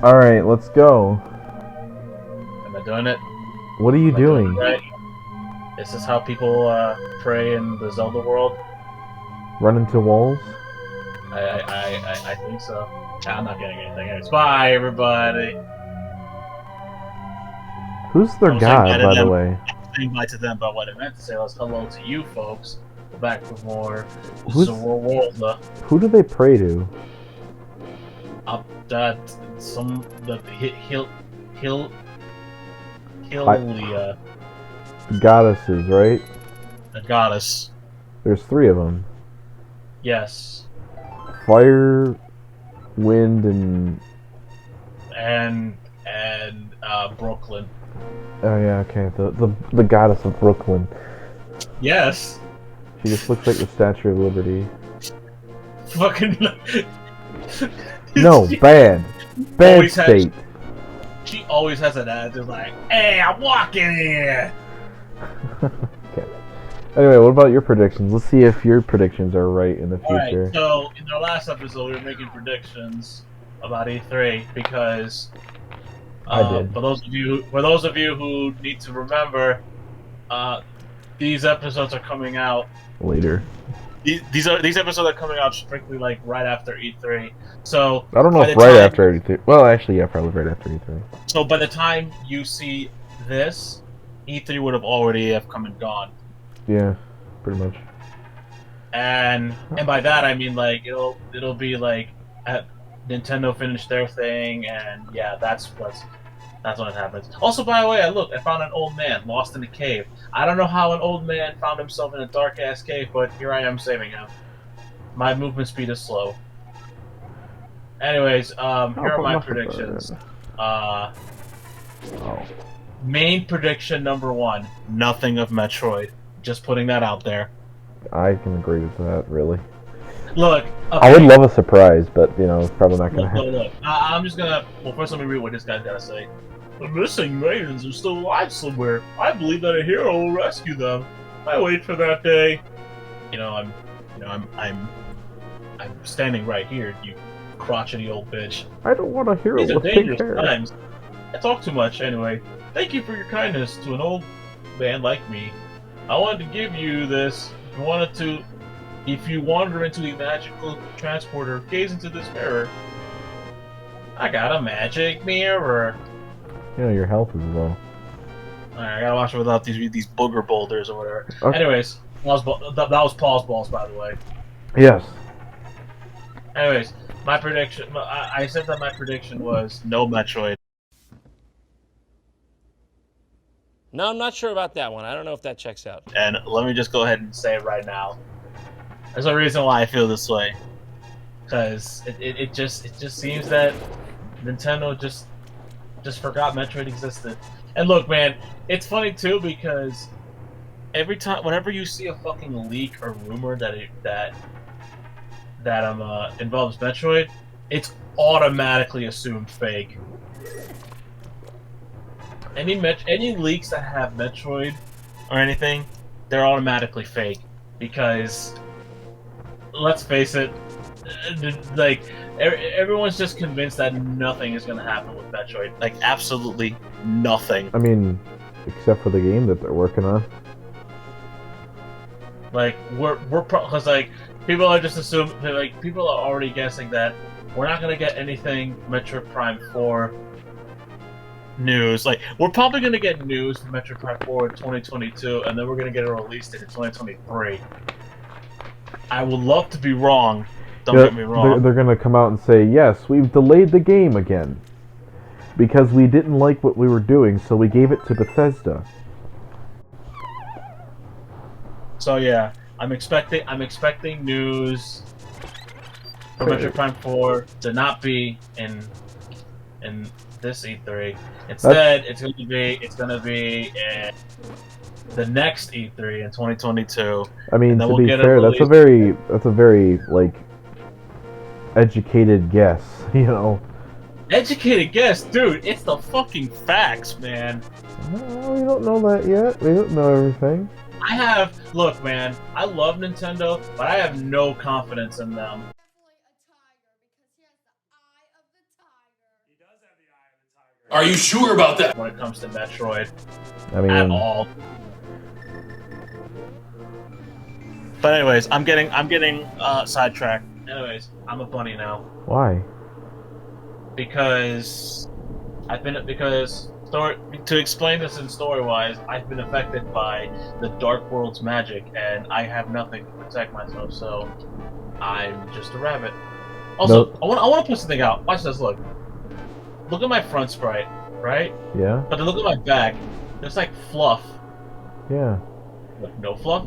Alright, let's go. Am I doing it? What are you Am I doing doing? it right? Is this how people pray in the Zelda world? Run into walls? I think so. I'm not getting anything. Anyways, bye everybody. Who's their I was saying god, bye to by the them. way? Saying bye to them, but what I meant to say was hello to you folks. We're back with more Who's Zelda. who do they pray to? That the Hylia, Goddesses, right? the goddess. There's 3 of them. Yes, Fire, wind, and Brooklyn. oh yeah, okay. The goddess of Brooklyn. Yes. She just looks like the Statue of Liberty. Fucking. No, bad state. She always has an attitude like, "Hey, I'm walking here." Okay. Anyway, what about your predictions? Let's see if your predictions are right in the future. Alright, so in our last episode, we were making predictions about E3 because I did. for those of you who need to remember, these episodes are coming out Later. These episodes are coming out strictly like right after E3. So I don't know if right after E3. Well, actually, yeah, probably right after E3. So by the time you see this, E3 would have already have come and gone. Yeah, pretty much. And by that I mean like it'll be like Nintendo finished their thing, and yeah, that's when it happens. Also, by the way, I found an old man lost in a cave. I don't know how an old man found himself in a dark ass cave, but here I am saving him. My movement speed is slow. Anyways, here are my predictions. Main prediction number 1: nothing of Metroid. Just putting that out there. I can agree with that, really. Look, okay. I would love a surprise, but you know, it's probably not gonna happen. Look. I'm just gonna. Well, first let me read what this guy's gotta say. The missing maidens are still alive somewhere. I believe that a hero will rescue them. I wait for that day. I'm standing right here, you crotchety old bitch. I don't want a hero These are with dangerous pink hair. times. I talk too much anyway. Thank you for your kindness to an old man like me. I wanted to give you this. If you wander into the magical transporter, gaze into this mirror. I got a magic mirror. You know, your health is low. Alright, I gotta watch it without these booger boulders or whatever. Okay. Anyways, that was Paul's balls, by the way. Yes. Anyways, my prediction. I said that my prediction was no Metroid. No, I'm not sure about that one. I don't know if that checks out. And let me just go ahead and say it right now. There's a reason why I feel this way. Because it just seems that Nintendo just forgot Metroid existed. And look, man, it's funny too because whenever you see a fucking leak or rumor that involves Metroid, it's automatically assumed fake. Any leaks that have Metroid or anything, they're automatically fake because let's face it, like everyone's just convinced that nothing is going to happen with Metroid. Like absolutely nothing. I mean, except for the game that they're working on. Like because like people are just assuming, like people are already guessing that we're not going to get anything Metroid Prime 4 news. Like we're probably going to get news for Metroid Prime 4 in 2022, and then we're going to get a release date in 2023. I would love to be wrong. Don't get me wrong. They're going to come out and say, yes, we've delayed the game again. Because we didn't like what we were doing, so we gave it to Bethesda. So yeah, I'm expecting news for Metroid Prime 4 to not be in this E3. Instead, it's gonna be in the next E3 in 2022. I mean, to be fair, that's a very like educated guess, you know. Educated guess, dude. It's the fucking facts, man. Well, we don't know that yet. We don't know everything. Look, man. I love Nintendo, but I have no confidence in them. Are you sure about that? When it comes to Metroid, I mean, at all. But anyways, I'm getting sidetracked. Anyways, I'm a bunny now why? because to explain this in story-wise, I've been affected by the Dark World's magic, and I have nothing to protect myself, so I'm just a rabbit. Also, Nope. I want to put something out. Watch this. Look at my front sprite, right? Yeah, But then look at my back. There's like fluff. yeah. Look, no fluff,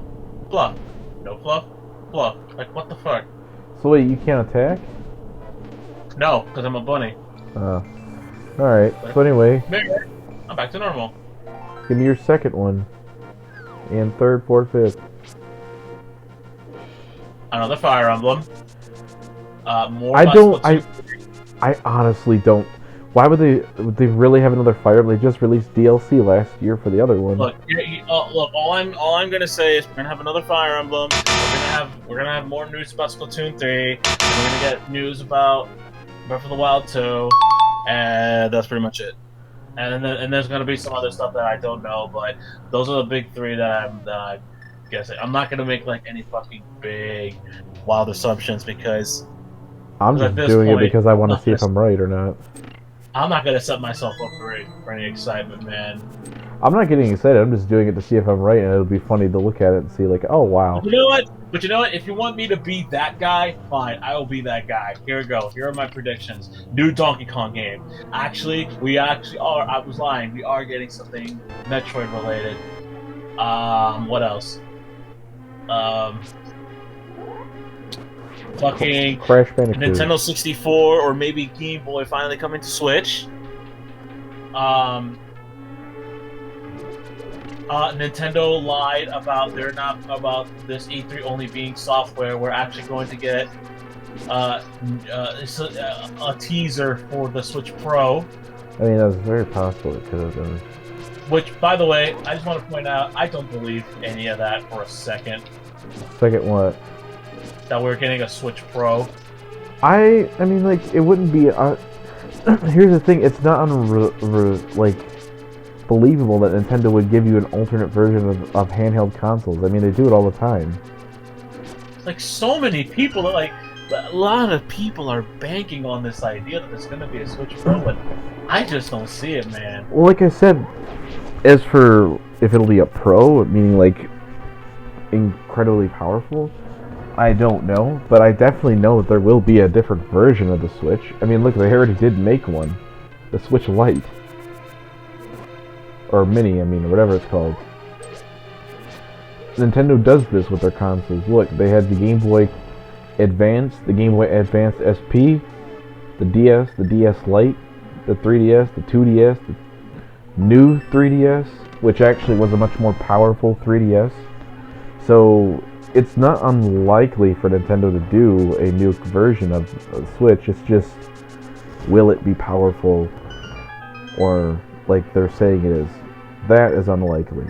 fluff, no fluff, fluff. Like what the fuck? So wait, you can't attack? No, because I'm a bunny. Alright, so anyway, Mirror, I'm back to normal. give me your second one. And third, fourth, fifth. Another Fire Emblem. More. I honestly don't. Why would they really have another Fire Emblem? They just released DLC last year for the other one. Look, look. All I'm gonna say is we're gonna have another Fire Emblem. We're gonna have more news about Splatoon 3. We're gonna get news about Breath of the Wild 2, and that's pretty much it. And there's gonna be some other stuff that I don't know, but those are the big three that I'm guessing. I'm not gonna make like any fucking big wild assumptions because I'm at just this doing point, it because I want to see if just- I'm right or not. I'm not gonna set myself up for any excitement, man. I'm not getting excited. I'm just doing it to see if I'm right, and it'll be funny to look at it and see, like, oh wow. You know what? But you know what? If you want me to be that guy, fine. I will be that guy. Here we go. Here are my predictions. New Donkey Kong game. We actually are. I was lying. We are getting something Metroid related. What else? Fucking Crash Bandicoot. Nintendo 64 or maybe Game Boy finally coming to Switch. Nintendo lied about this E3 only being software. We're actually going to get a teaser for the Switch Pro. I mean, that was very possible it could have been. Which, by the way, I just want to point out, I don't believe any of that for a second. Second what? That we're getting a Switch Pro. I mean, like, it wouldn't be. Here's the thing: it's not believable that Nintendo would give you an alternate version of handheld consoles. I mean, they do it all the time. Like, so many people, like, a lot of people are banking on this idea that there's going to be a Switch Pro, but I just don't see it, man. Well, like I said, as for if it'll be a Pro, meaning like incredibly powerful, I don't know, but I definitely know that there will be a different version of the Switch. I mean, look, they already did make one. The Switch Lite. Or Mini, I mean, or whatever it's called. Nintendo does this with their consoles. Look, they had the Game Boy Advance, the Game Boy Advance SP, the DS Lite, the 3DS, the 2DS, the new 3DS, which actually was a much more powerful 3DS. So it's not unlikely for Nintendo to do a new version of the Switch. It's just, will it be powerful or like they're saying it is? That is unlikely.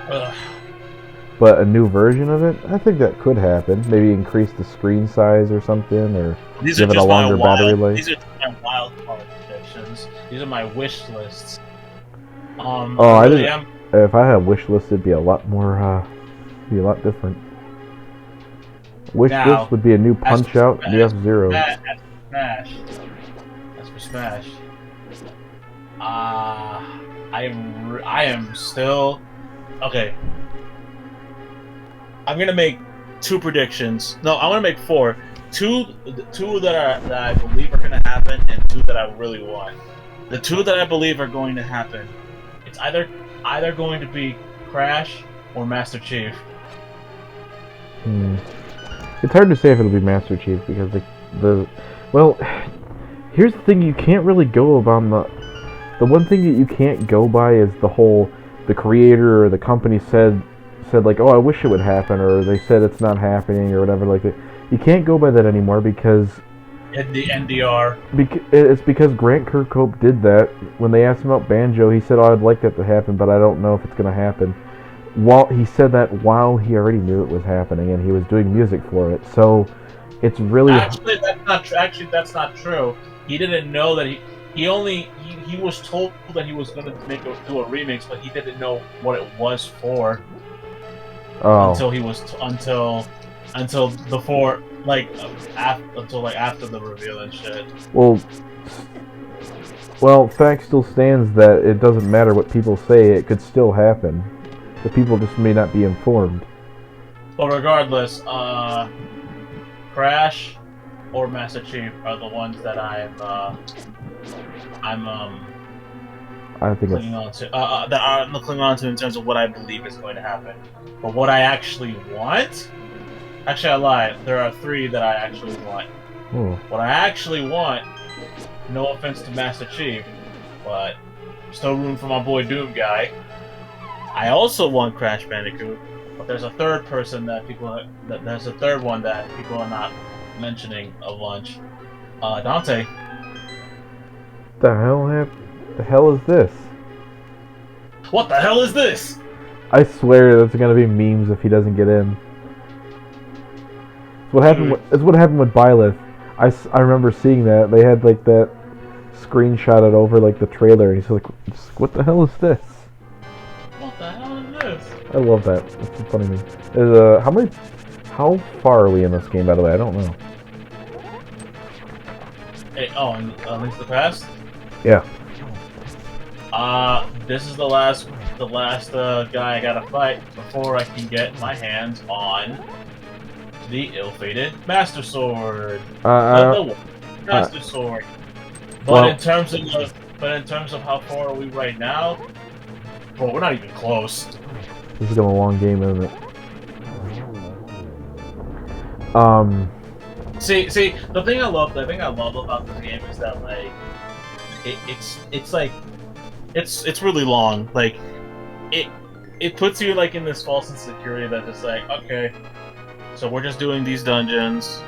Ugh. But a new version of it, I think that could happen. Maybe increase the screen size or something, or These give are it a just longer battery life. These are just my wild card predictions. These are my wish lists. I didn't. If I had a wish list, it'd be a lot more. Be a lot different. Wish list would be a new Punch Out, the F-Zero. As for Smash. I am still okay. I'm gonna make two predictions. No, I'm gonna make four. Two that I believe are gonna happen, and two that I really want. The two that I believe are going to happen. It's either going to be Crash or Master Chief. It's hard to say if it'll be Master Chief because well, here's the thing: you can't really go about the one thing that you can't go by is the creator or the company said like, oh, I wish it would happen, or they said it's not happening or whatever like that. You can't go by that anymore because The NDR. It's because Grant Kirkhope did that. When they asked him about Banjo, he said, oh, I'd like that to happen, but I don't know if it's going to happen. He said that while he already knew it was happening, and he was doing music for it. So, it's really... Actually, not true. Actually, that's not true. He didn't know that he was told that he was going to do a remix, but he didn't know what it was for until he was until before until after the reveal and shit. Well, fact still stands that it doesn't matter what people say; it could still happen. The people just may not be informed. But regardless, Crash or Master Chief are the ones that I think clinging on to. That I'm clinging on to in terms of what I believe is going to happen. But what I actually want, actually I lied. There are 3 that I actually want. Oh. What I actually want, no offense to Master Chief, but still room for my boy Doom guy. I also want Crash Bandicoot, but there's a third person that there's a third one that people are not mentioning a bunch. Dante. The hell is this? What the hell is this? I swear that's gonna be memes if he doesn't get in. It's what happened with Byleth. I remember seeing that. They had like that screenshotted over like the trailer, and he's like, "What the hell is this?" What the hell is this? I love that. It's a funny meme. How far are we in this game, by the way? I don't know. Hey, and Link's the Past? Yeah. This is the last guy I gotta fight before I can get my hands on the ill-fated Master Sword. Master Sword. But in terms of how far are we right now, well, we're not even close. This is gonna be a long game, isn't it? See, the thing I love about this game is that like, it's really long. Like, it puts you like in this false insecurity that it's like, okay, so we're just doing these dungeons,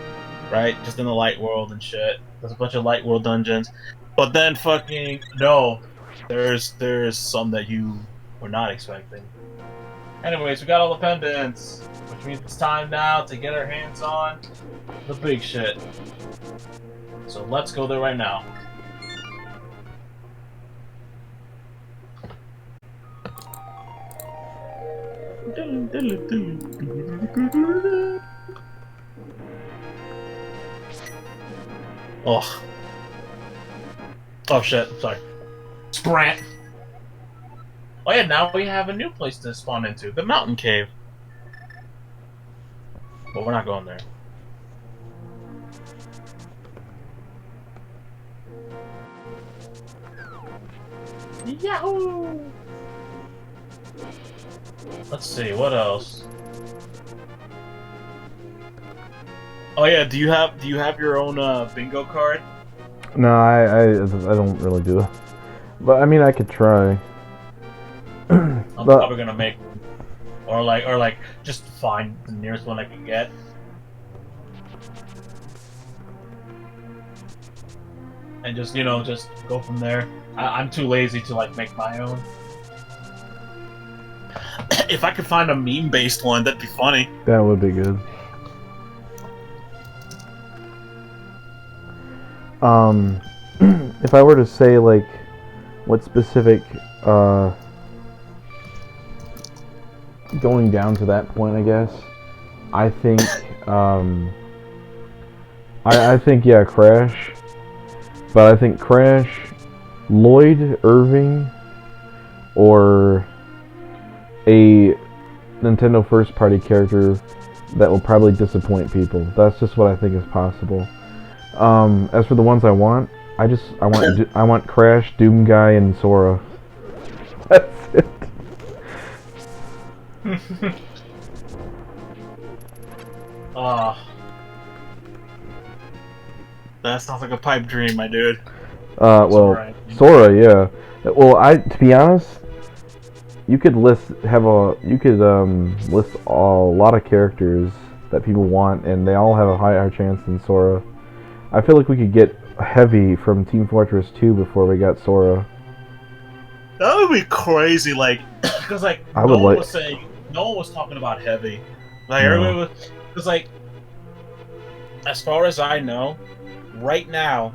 right? Just in the light world and shit. There's a bunch of light world dungeons, but then fucking no, there's some that you were not expecting. Anyways, we got all the pendants, which means it's time now to get our hands on the big shit. So let's go there right now. Oh. Oh shit, sorry. Sprint! Oh yeah, now we have a new place to spawn into, the mountain cave. But we're not going there. Yahoo! Let's see, what else? Oh yeah, do you have your own bingo card? No, I don't really do it. But I mean, I could try. I'm probably gonna make, or like just find the nearest one I can get. And just just go from there. I'm too lazy to like make my own. If I could find a meme-based one, that'd be funny. That would be good. If I were to say like what specific going down to that point, I guess I think I think yeah, Crash, but I think Crash, Lloyd, Irving, or a Nintendo first party character that will probably disappoint people. That's just what I think is possible. As for the ones I want Crash, Doom Guy, and Sora. That's it. That sounds like a pipe dream, my dude. Well, Sora, yeah. Well, to be honest, you could list a lot of characters that people want, and they all have a higher chance than Sora. I feel like we could get Heavy from Team Fortress 2 before we got Sora. That would be crazy, like, because like no one was talking about Heavy. Like everybody was, because like, as far as I know, right now,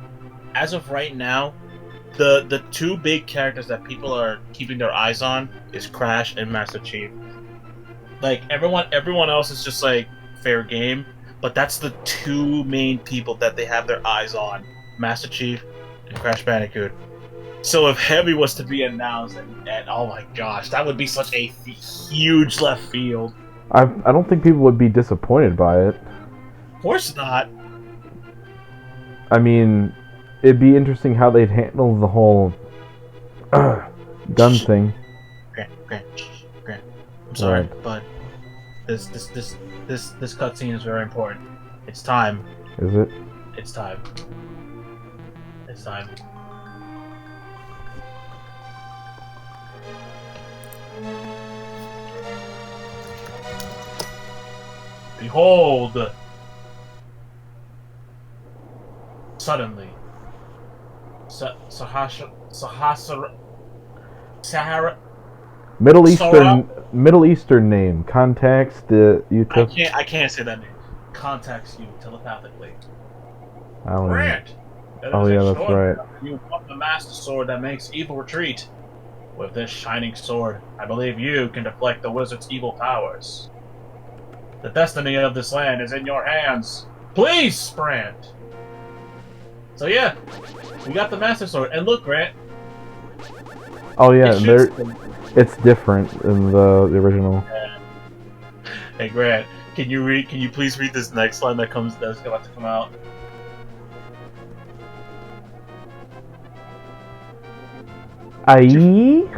as of right now, the two big characters that people are keeping their eyes on is Crash and Master Chief. Like everyone else is just like fair game, but that's the two main people that they have their eyes on: Master Chief and Crash Bandicoot. So if Heavy was to be announced, and oh my gosh, that would be such a huge left field. I don't think people would be disappointed by it. Of course not. I mean, it'd be interesting how they'd handle the whole gun thing. Grant. I'm sorry, Right. but this cutscene is very important. It's time. Is it? It's time. It's time. Behold! Suddenly, Sahara. Middle Eastern name. Contacts the I can't say that name. Contacts you telepathically. I don't know. Grant. Oh yeah, that's right. You want the Master Sword that makes evil retreat. With this shining sword, I believe you can deflect the wizard's evil powers. The destiny of this land is in your hands. Please, Grant. So yeah, we got the Master Sword, and look, Grant. Oh yeah, it's different than the original. Hey, Grant, can you please read this next line that's about to come out? Aye.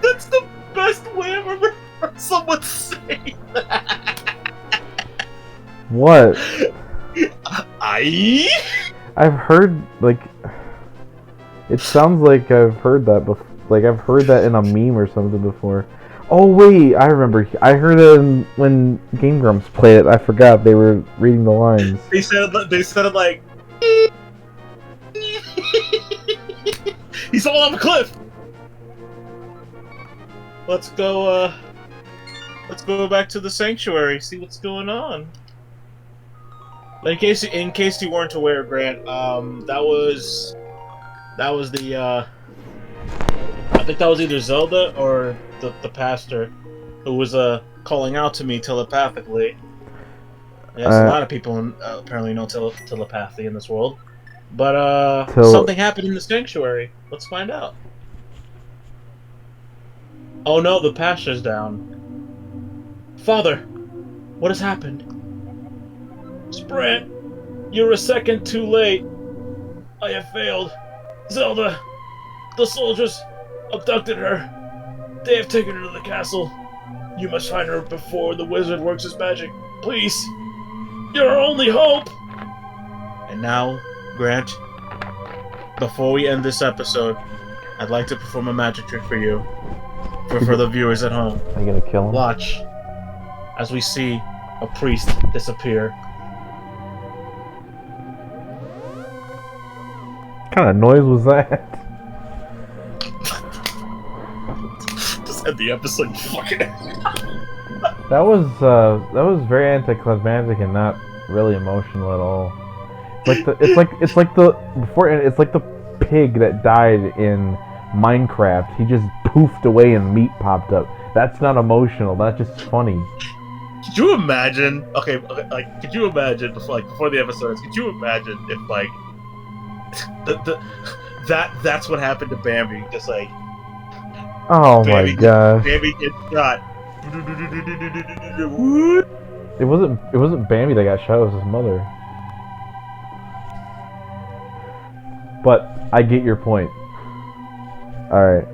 That's the best way I've ever heard someone say that. What? Aye? I've heard, like, it sounds like I've heard that before. Like, I've heard that in a meme or something before. Oh wait, I remember. I heard it when Game Grumps played it. I forgot they were reading the lines. They said it like he's all on the cliff. Let's go back to the sanctuary, see what's going on. In case you weren't aware, Grant, that was the I think that was either Zelda or the pastor who was calling out to me telepathically. Yes, a lot of people apparently know telepathy in this world. But something happened in the sanctuary. Let's find out. Oh no, the pastor's down. Father, what has happened? Sprint, you're a second too late. I have failed. Zelda, the soldiers abducted her. They have taken her to the castle. You must find her before the wizard works his magic. Please. You're our only hope! And now, Grant, before we end this episode, I'd like to perform a magic trick for you. For the viewers at home. Are you gonna kill him? Watch as we see a priest disappear. What kind of noise was that? Just end the episode, you fucking. That was very anticlimactic and not really emotional at all. It's like the pig that died in Minecraft. He just poofed away and meat popped up. That's not emotional. That's just funny. Could you imagine? Okay, like, could you imagine before the episode? Could you imagine if like that's what happened to Bambi? Just like, oh my gosh, Bambi gets shot. It wasn't Bambi that got shot. It was his mother. But I get your point. All right.